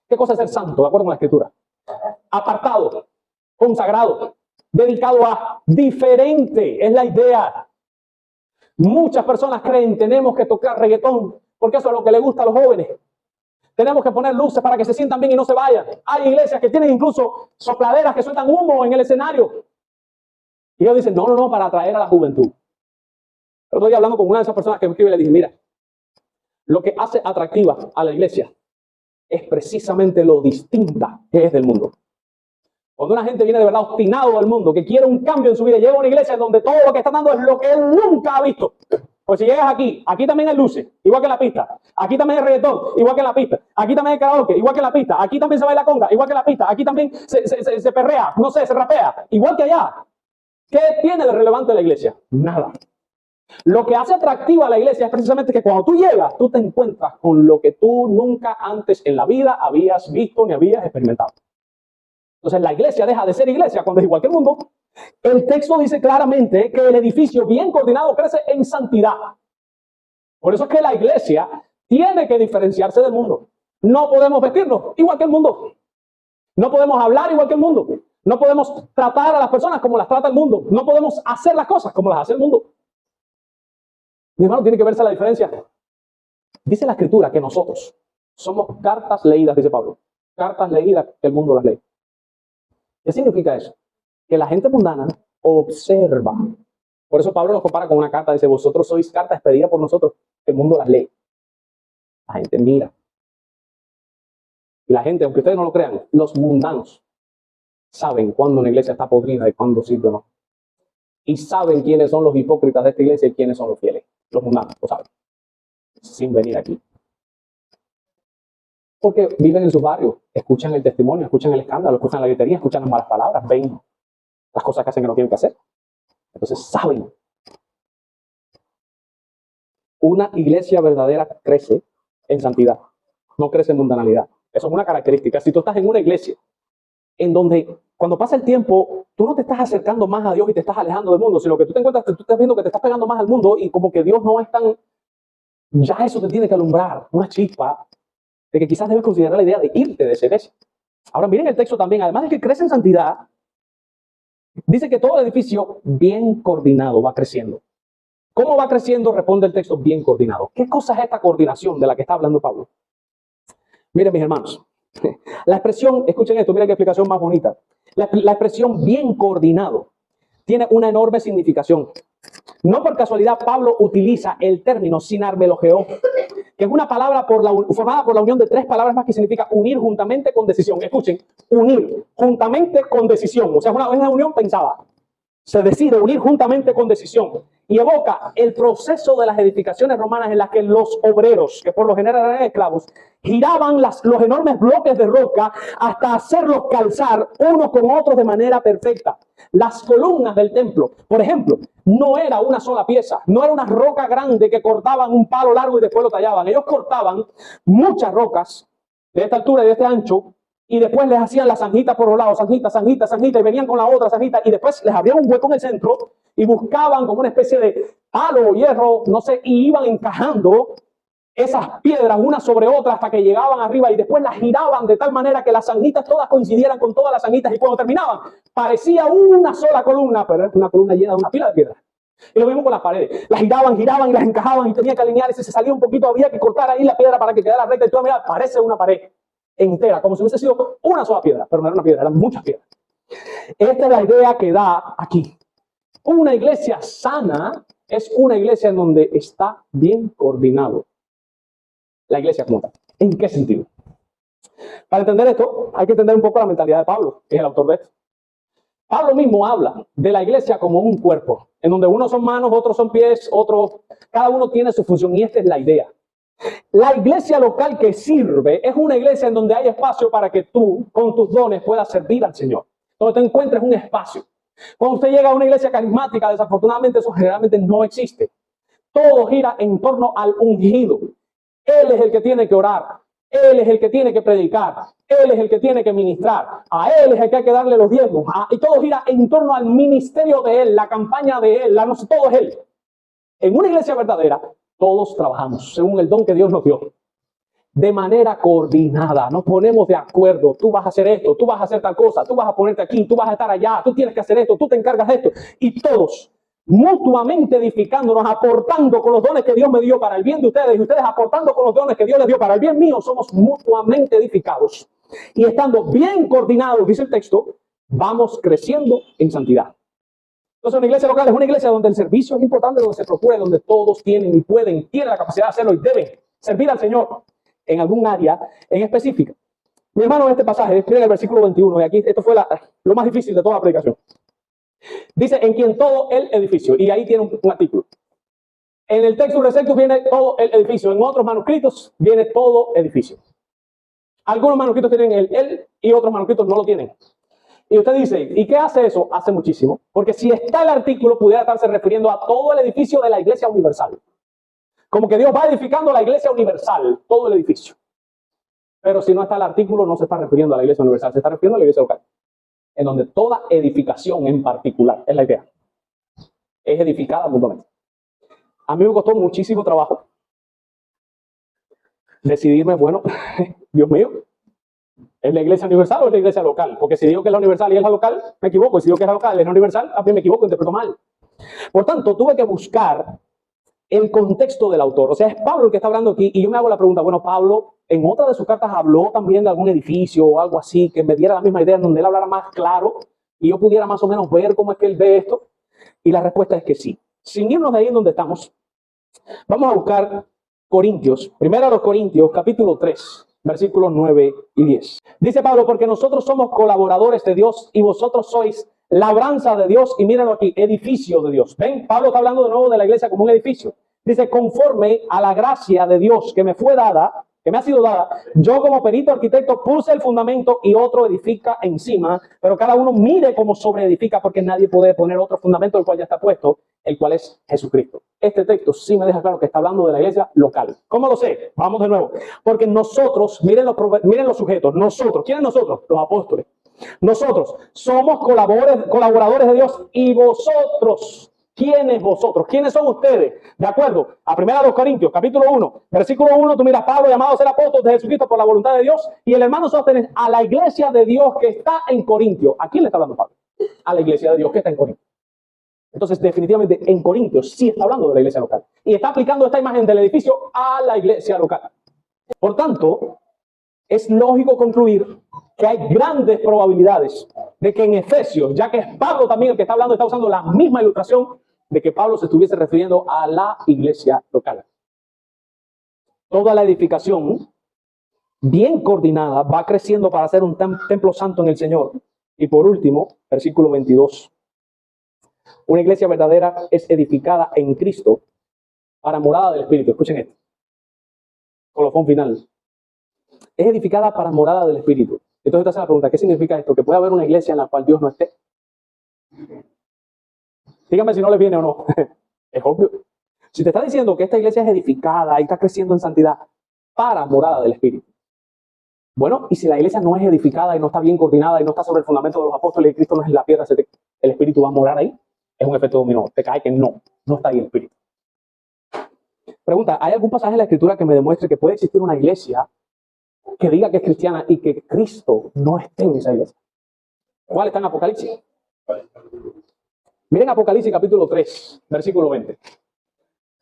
¿Qué cosa es ser santo? De acuerdo con la Escritura. Apartado, consagrado, dedicado a, diferente, es la idea. Muchas personas creen tenemos que tocar reggaetón porque eso es lo que le gusta a los jóvenes. Tenemos que poner luces para que se sientan bien y no se vayan. Hay iglesias que tienen incluso sopladeras que sueltan humo en el escenario. Y ellos dicen, no, para atraer a la juventud. Pero estoy hablando con una de esas personas que me escribe y le dije, mira, lo que hace atractiva a la iglesia es precisamente lo distinta que es del mundo. Cuando una gente viene de verdad obstinado del mundo, que quiere un cambio en su vida, llega a una iglesia donde todo lo que está dando es lo que él nunca ha visto. Pues si llegas aquí también hay luces, igual que en la pista. Aquí también hay reggaetón, igual que en la pista. Aquí también hay karaoke, igual que en la pista. Aquí también se baila conga, igual que en la pista. Aquí también se perrea, no sé, se rapea, igual que allá. ¿Qué tiene de relevante la iglesia? Nada. Lo que hace atractiva a la iglesia es precisamente que cuando tú llegas, tú te encuentras con lo que tú nunca antes en la vida habías visto ni habías experimentado. Entonces la iglesia deja de ser iglesia cuando es igual que el mundo. El texto dice claramente que el edificio bien coordinado crece en santidad. Por eso es que la iglesia tiene que diferenciarse del mundo. No podemos vestirnos igual que el mundo. No podemos hablar igual que el mundo. No podemos tratar a las personas como las trata el mundo. No podemos hacer las cosas como las hace el mundo. Mi hermano, tiene que verse la diferencia. Dice la Escritura que nosotros somos cartas leídas, dice Pablo. Cartas leídas que el mundo las lee. ¿Qué significa eso? Que la gente mundana observa. Por eso Pablo nos compara con una carta. Dice, vosotros sois cartas expedidas por nosotros, que el mundo las lee. La gente mira. Y la gente, aunque ustedes no lo crean, los mundanos saben cuándo una iglesia está podrida y cuándo sirve o no. Y saben quiénes son los hipócritas de esta iglesia y quiénes son los fieles. Los mundanos lo saben. Sin venir aquí. Porque viven en sus barrios, escuchan el testimonio, escuchan el escándalo, escuchan la gritería, escuchan las malas palabras, ven las cosas que hacen que no tienen que hacer. Entonces saben. Una iglesia verdadera crece en santidad, no crece en mundanalidad. Eso es una característica. Si tú estás en una iglesia en donde cuando pasa el tiempo, tú no te estás acercando más a Dios y te estás alejando del mundo, sino que tú te encuentras, tú estás viendo que te estás pegando más al mundo y como que Dios no es tan... Ya eso te tiene que alumbrar, una chispa de que quizás debes considerar la idea de irte de esa iglesia. Ahora miren el texto también, además de que crece en santidad, dice que todo el edificio bien coordinado va creciendo. ¿Cómo va creciendo? Responde el texto, bien coordinado. ¿Qué cosa es esta coordinación de la que está hablando Pablo? Miren, mis hermanos, la expresión, escuchen esto, miren qué explicación más bonita. La expresión bien coordinado tiene una enorme significación. No por casualidad Pablo utiliza el término sinarmelogeo, que es una palabra formada por la unión de tres palabras más que significa unir juntamente con decisión. Escuchen, unir juntamente con decisión. O sea, es una unión pensada. Se decide unir juntamente con decisión y evoca el proceso de las edificaciones romanas en las que los obreros, que por lo general eran esclavos, giraban los enormes bloques de roca hasta hacerlos calzar unos con otros de manera perfecta. Las columnas del templo, por ejemplo, no era una sola pieza, no era una roca grande que cortaban un palo largo y después lo tallaban. Ellos cortaban muchas rocas de esta altura y de este ancho, y después les hacían la zanjita por los lados, zanjita, zanjita, zanjita, y venían con la otra zanjita, y después les abrían un hueco en el centro, y buscaban como una especie de palo o hierro, no sé, y iban encajando esas piedras una sobre otra hasta que llegaban arriba, y después las giraban de tal manera que las zanjitas todas coincidieran con todas las zanjitas, y cuando terminaban, parecía una sola columna, pero era una columna llena de una pila de piedras. Y lo mismo con las paredes. Las giraban, giraban y las encajaban, y tenía que alinear, y si se salía un poquito había que cortar ahí la piedra para que quedara recta, y tú mirá, parece una pared entera, como si hubiese sido una sola piedra, pero no era una piedra, eran muchas piedras. Esta es la idea que da aquí. Una iglesia sana es una iglesia en donde está bien coordinado la iglesia como tal. ¿En qué sentido? Para entender esto, hay que entender un poco la mentalidad de Pablo, que es el autor de esto. Pablo mismo habla de la iglesia como un cuerpo, en donde unos son manos, otros son pies, cada uno tiene su función, y esta es la idea. La iglesia local que sirve es una iglesia en donde hay espacio para que tú, con tus dones, puedas servir al Señor. Donde te encuentres un espacio. Cuando usted llega a una iglesia carismática, desafortunadamente eso generalmente no existe. Todo gira en torno al ungido. Él es el que tiene que orar. Él es el que tiene que predicar. Él es el que tiene que ministrar. A él es el que hay que darle los diezmos. Y todo gira en torno al ministerio de él, la campaña de él, todo es él. En una iglesia verdadera, todos trabajamos según el don que Dios nos dio. De manera coordinada, nos ponemos de acuerdo. Tú vas a hacer esto, tú vas a hacer tal cosa, tú vas a ponerte aquí, tú vas a estar allá, tú tienes que hacer esto, tú te encargas de esto. Y todos mutuamente edificándonos, aportando con los dones que Dios me dio para el bien de ustedes, y ustedes aportando con los dones que Dios les dio para el bien mío, somos mutuamente edificados. Y estando bien coordinados, dice el texto, vamos creciendo en santidad. Entonces, una iglesia local es una iglesia donde el servicio es importante, donde se procura, donde todos tienen y pueden, tienen la capacidad de hacerlo y deben servir al Señor en algún área en específica. Mi hermano, en este pasaje, miren el versículo 21, y aquí esto fue lo más difícil de toda la predicación. Dice, en quien todo el edificio, y ahí tiene un artículo. En el texto receptus viene todo el edificio, en otros manuscritos viene todo edificio. Algunos manuscritos tienen el y otros manuscritos no lo tienen. Y usted dice, ¿y qué hace eso? Hace muchísimo. Porque si está el artículo, pudiera estarse refiriendo a todo el edificio de la iglesia universal. Como que Dios va edificando la iglesia universal, todo el edificio. Pero si no está el artículo, no se está refiriendo a la iglesia universal, se está refiriendo a la iglesia local. En donde toda edificación en particular, es la idea, es edificada mutuamente. A mí me costó muchísimo trabajo decidirme, bueno, Dios mío, ¿es la iglesia universal o es la iglesia local? Porque si digo que es la universal y es la local, me equivoco. Y si digo que es la local y es la universal, también me equivoco, interpreto mal. Por tanto, tuve que buscar el contexto del autor. O sea, es Pablo el que está hablando aquí, y yo me hago la pregunta, bueno, Pablo en otra de sus cartas habló también de algún edificio o algo así, que me diera la misma idea, en donde él hablara más claro y yo pudiera más o menos ver cómo es que él ve esto. Y la respuesta es que sí. Sin irnos de ahí en donde estamos, vamos a buscar Corintios, primero a los Corintios, capítulo 3, versículos 9 y 10. Dice Pablo, porque nosotros somos colaboradores de Dios y vosotros sois labranza de Dios, y mírenlo aquí, edificio de Dios. ¿Ven? Pablo está hablando de nuevo de la iglesia como un edificio. Dice, conforme a la gracia de Dios que me fue dada, que me ha sido dada, yo como perito arquitecto puse el fundamento y otro edifica encima, pero cada uno mire cómo sobreedifica, porque nadie puede poner otro fundamento el cual ya está puesto, el cual es Jesucristo. Este texto sí me deja claro que está hablando de la iglesia local. ¿Cómo lo sé? Vamos de nuevo. Porque nosotros, miren los sujetos, nosotros, ¿quiénes nosotros? Los apóstoles. Nosotros somos colaboradores de Dios, y vosotros, ¿quiénes vosotros? ¿Quiénes son ustedes? De acuerdo a 1 Corintios, capítulo 1, versículo 1, tú miras, Pablo, llamado a ser apóstol de Jesucristo por la voluntad de Dios, y el hermano Sóstenes, a la iglesia de Dios que está en Corintio. ¿A quién le está hablando Pablo? A la iglesia de Dios que está en Corintio. Entonces, definitivamente, en Corintios sí está hablando de la iglesia local. Y está aplicando esta imagen del edificio a la iglesia local. Por tanto, es lógico concluir que hay grandes probabilidades de que en Efesios, ya que es Pablo también el que está hablando, está usando la misma ilustración, de que Pablo se estuviese refiriendo a la iglesia local. Toda la edificación, bien coordinada, va creciendo para ser un templo santo en el Señor. Y por último, versículo 22. Una iglesia verdadera es edificada en Cristo para morada del Espíritu. Escuchen esto. Colofón final. Es edificada para morada del Espíritu. Entonces te hace la pregunta, ¿qué significa esto? ¿Que puede haber una iglesia en la cual Dios no esté? Dígame si no les viene o no. Es obvio. Si te está diciendo que esta iglesia es edificada y está creciendo en santidad para morada del Espíritu. Bueno, y si la iglesia no es edificada y no está bien coordinada y no está sobre el fundamento de los apóstoles y Cristo no es la piedra, ¿el Espíritu va a morar ahí? Es un efecto dominó. Te cae que no está ahí el Espíritu. Pregunta, ¿hay algún pasaje en la Escritura que me demuestre que puede existir una iglesia que diga que es cristiana y que Cristo no esté en esa iglesia? ¿Cuál está en Apocalipsis? Miren Apocalipsis capítulo 3, versículo 20.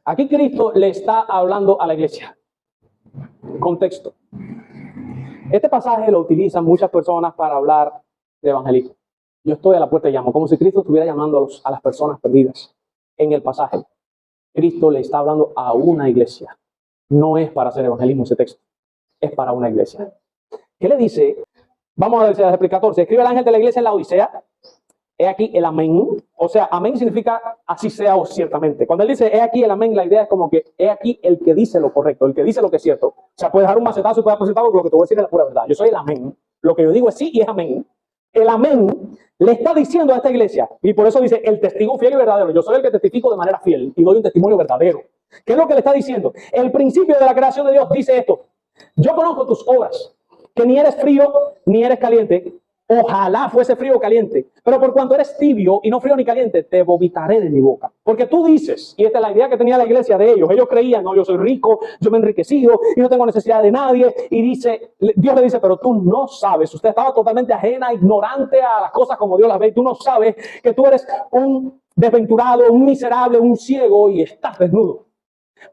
Aquí Cristo le está hablando a la iglesia. Contexto. Este pasaje lo utilizan muchas personas para hablar de evangelismo. Yo estoy a la puerta y llamo, como si Cristo estuviera llamando a las personas perdidas. En el pasaje, Cristo le está hablando a una iglesia. No es para hacer evangelismo ese texto. Es para una iglesia. ¿Qué le dice? Vamos a ver, desde el 14. Escribe el ángel de la iglesia en la Odisea. He aquí el amén. O sea, amén significa así sea o ciertamente. Cuando él dice he aquí el amén, la idea es como que he aquí el que dice lo correcto, el que dice lo que es cierto. O sea, puedes dar un macetazo y puedes presentar lo que te voy a decir es la pura verdad. Yo soy el amén. Lo que yo digo es sí y es amén. El amén le está diciendo a esta iglesia, y por eso dice el testigo fiel y verdadero. Yo soy el que testifico de manera fiel y doy un testimonio verdadero. ¿Qué es lo que le está diciendo? El principio de la creación de Dios dice esto. Yo conozco tus obras, que ni eres frío ni eres caliente. Ojalá fuese frío o caliente, pero por cuanto eres tibio y no frío ni caliente, te vomitaré de mi boca. Porque tú dices, y esta es la idea que tenía la iglesia de ellos creían, no, yo soy rico, yo me he enriquecido y no tengo necesidad de nadie. Y dice, Dios le dice, pero tú no sabes, usted estaba totalmente ajena, ignorante a las cosas como Dios las ve, y tú no sabes que tú eres un desventurado, un miserable, un ciego y estás desnudo.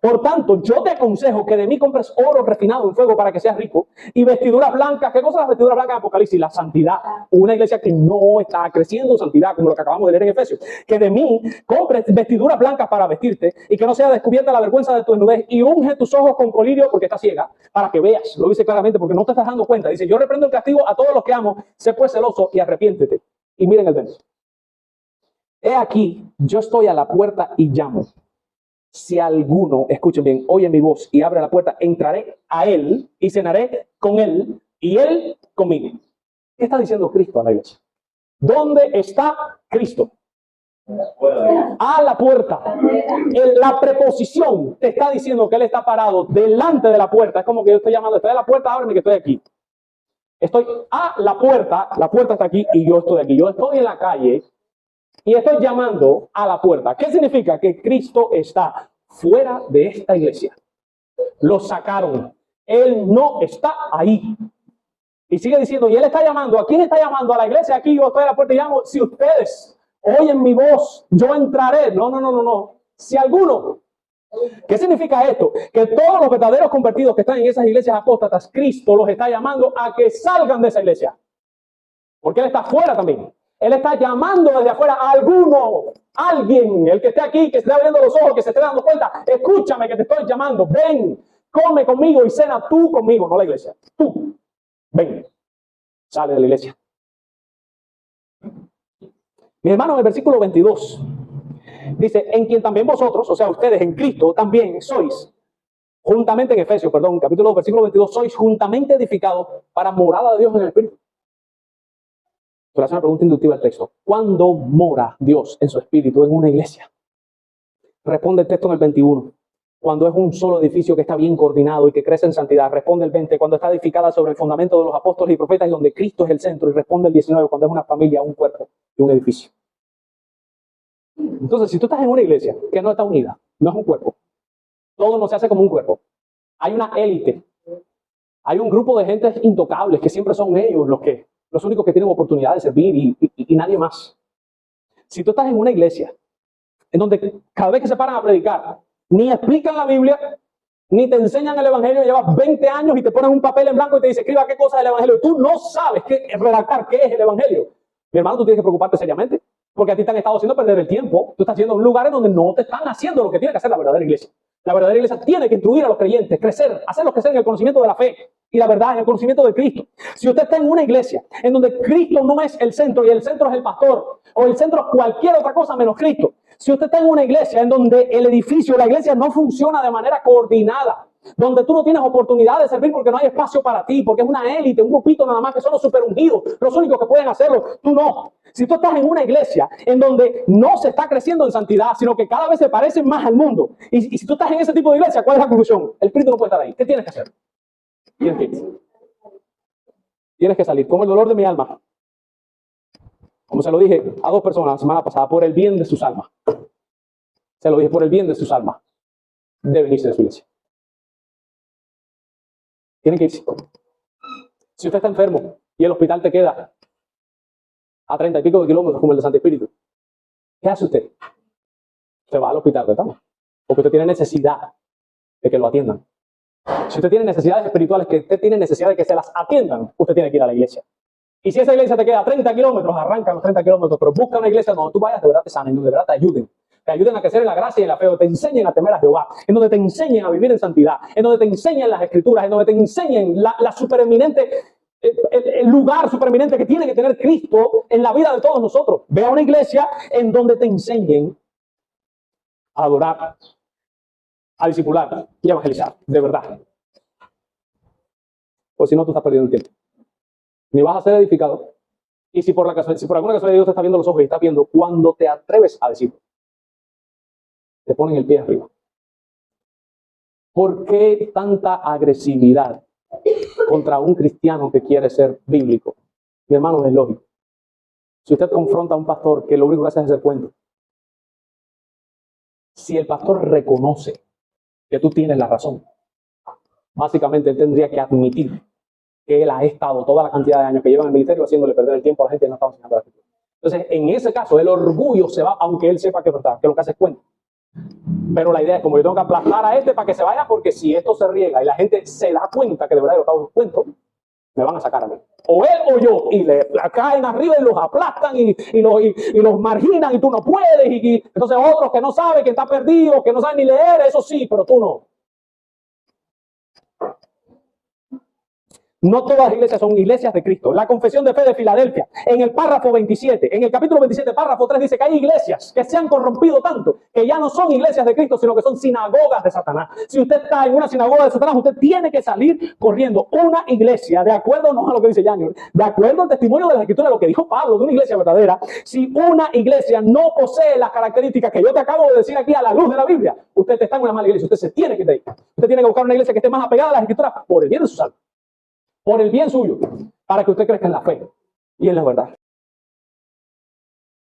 Por tanto, yo te aconsejo que de mí compres oro refinado en fuego para que seas rico y vestiduras blancas. ¿Qué cosa es las vestiduras blancas de Apocalipsis? La santidad. Una iglesia que no está creciendo en santidad, como lo que acabamos de leer en Efesios. Que de mí compres vestiduras blancas para vestirte y que no sea descubierta la vergüenza de tu desnudez y unge tus ojos con colirio porque estás ciega para que veas. Lo dice claramente porque no te estás dando cuenta. Dice, yo reprendo el castigo a todos los que amo. Sé pues celoso y arrepiéntete. Y miren el verso. He aquí, yo estoy a la puerta y llamo. Si alguno, escuchen bien, oye mi voz y abre la puerta, entraré a él y cenaré con él y él conmigo. ¿Qué está diciendo Cristo a la iglesia? ¿Dónde está Cristo? A la puerta. La preposición te está diciendo que él está parado delante de la puerta. Es como que yo estoy llamando, estoy a la puerta, ábreme que estoy aquí. Estoy a la puerta está aquí y yo estoy aquí. Yo estoy en la calle. Y estoy llamando a la puerta. ¿Qué significa? Que Cristo está fuera de esta iglesia. Lo sacaron. Él no está ahí. Y sigue diciendo, y él está llamando. ¿A quién está llamando? A la iglesia. Aquí yo estoy a la puerta y llamo. Si ustedes oyen mi voz, yo entraré. No. Si alguno. ¿Qué significa esto? Que todos los verdaderos convertidos que están en esas iglesias apóstatas, Cristo los está llamando a que salgan de esa iglesia. Porque él está fuera también. Él está llamando desde afuera a alguien, el que esté aquí, que esté abriendo los ojos, que se esté dando cuenta. Escúchame que te estoy llamando. Ven, come conmigo y cena tú conmigo, no la iglesia. Tú, ven, sale de la iglesia. Mi hermano, en el versículo 22, dice, en quien también vosotros, o sea, ustedes en Cristo también sois, juntamente en Efesios, capítulo 2, versículo 22, sois juntamente edificados para morada de Dios en el Espíritu. Pero hace una pregunta inductiva al texto. ¿Cuándo mora Dios en su espíritu en una iglesia? Responde el texto en el 21. Cuando es un solo edificio que está bien coordinado y que crece en santidad. Responde el 20. Cuando está edificada sobre el fundamento de los apóstoles y profetas y donde Cristo es el centro. Y responde el 19. Cuando es una familia, un cuerpo y un edificio. Entonces, si tú estás en una iglesia que no está unida, no es un cuerpo. Todo no se hace como un cuerpo. Hay una élite. Hay un grupo de gente intocables que siempre son ellos los únicos que tienen oportunidad de servir y nadie más. Si tú estás en una iglesia en donde cada vez que se paran a predicar, ni explican la Biblia, Ni te enseñan el evangelio, llevas 20 años y te ponen un papel en blanco y te dice, escriba qué cosa es el evangelio. Tú no sabes redactar qué es el evangelio. Mi hermano, tú tienes que preocuparte seriamente, porque a ti te han estado haciendo perder el tiempo. Tú estás yendo a un lugar en donde no te están haciendo lo que tiene que hacer la verdadera iglesia. La verdadera iglesia tiene que instruir a los creyentes, crecer, hacerlos crecer en el conocimiento de la fe y la verdad, en el conocimiento de Cristo. Si usted está en una iglesia en donde Cristo no es el centro y el centro es el pastor, o el centro es cualquier otra cosa menos Cristo. Si usted está en una iglesia en donde el edificio, la iglesia no funciona de manera coordinada, donde tú no tienes oportunidad de servir porque no hay espacio para ti, porque es una élite, un grupito nada más que son los super ungidos, los únicos que pueden hacerlo, tú no. Si tú estás en una iglesia en donde no se está creciendo en santidad, sino que cada vez se parecen más al mundo, y si tú estás en ese tipo de iglesia, ¿cuál es la conclusión? El Espíritu no puede estar ahí. ¿Qué tienes que hacer? Tienes que salir, como el dolor de mi alma. Como se lo dije a 2 personas la semana pasada, por el bien de sus almas. Se lo dije, por el bien de sus almas. Deben irse de su iglesia. Tienen que irse. Si usted está enfermo y el hospital te queda a 30 y pico de kilómetros como el de Santo Espíritu, ¿qué hace usted? Usted va al hospital, ¿verdad? Porque usted tiene necesidad de que lo atiendan. Si usted tiene necesidades espirituales, que usted tiene necesidad de que se las atiendan, usted tiene que ir a la iglesia. Y si esa iglesia te queda a 30 kilómetros, arranca los 30 kilómetros, pero busca una iglesia donde tú vayas, de verdad te sanen, donde de verdad te ayuden. Te ayuden a crecer en la gracia y en la fe, donde te enseñen a temer a Jehová, en donde te enseñen a vivir en santidad, en donde te enseñen las escrituras, en donde te enseñen la supereminente, el lugar supereminente que tiene que tener Cristo en la vida de todos nosotros. Ve a una iglesia en donde te enseñen a adorar, a discipular y a evangelizar, de verdad. Pues si no, tú estás perdiendo el tiempo. Ni vas a ser edificado. Y si por alguna casualidad Dios te está viendo los ojos y está viendo, cuando te atreves a decirlo, te ponen el pie arriba. ¿Por qué tanta agresividad contra un cristiano que quiere ser bíblico? Mi hermano, es lógico. Si usted confronta a un pastor que lo único que hace es hacer cuentos, si el pastor reconoce que tú tienes la razón, básicamente él tendría que admitir que él ha estado toda la cantidad de años que lleva en el ministerio haciéndole perder el tiempo a la gente que no está enseñando la escritura. Entonces, en ese caso, el orgullo se va, aunque él sepa que es verdad, que lo que hace es cuento. Pero la idea es, como yo tengo que aplastar a este para que se vaya, porque si esto se riega y la gente se da cuenta que de verdad yo estaba en cuento, me van a sacar a mí. O él o yo, y le caen arriba y los aplastan y los marginan y tú no puedes. Y entonces otros que no saben, que está perdido, que no saben ni leer, eso sí, pero tú no. No todas las iglesias son iglesias de Cristo. La Confesión de Fe de Filadelfia, en el párrafo 27, en el capítulo 27, párrafo 3, dice que hay iglesias que se han corrompido tanto que ya no son iglesias de Cristo, sino que son sinagogas de Satanás. Si usted está en una sinagoga de Satanás, usted tiene que salir corriendo. Una iglesia, de acuerdo no a lo que dice Janior, de acuerdo al testimonio de la Escritura, lo que dijo Pablo de una iglesia verdadera, si una iglesia no posee las características que yo te acabo de decir aquí a la luz de la Biblia, usted está en una mala iglesia. Usted se tiene que ir. Usted tiene que buscar una iglesia que esté más apegada a las Escrituras por el bien de sus almas. Por el bien suyo, para que usted crezca en la fe y en la verdad.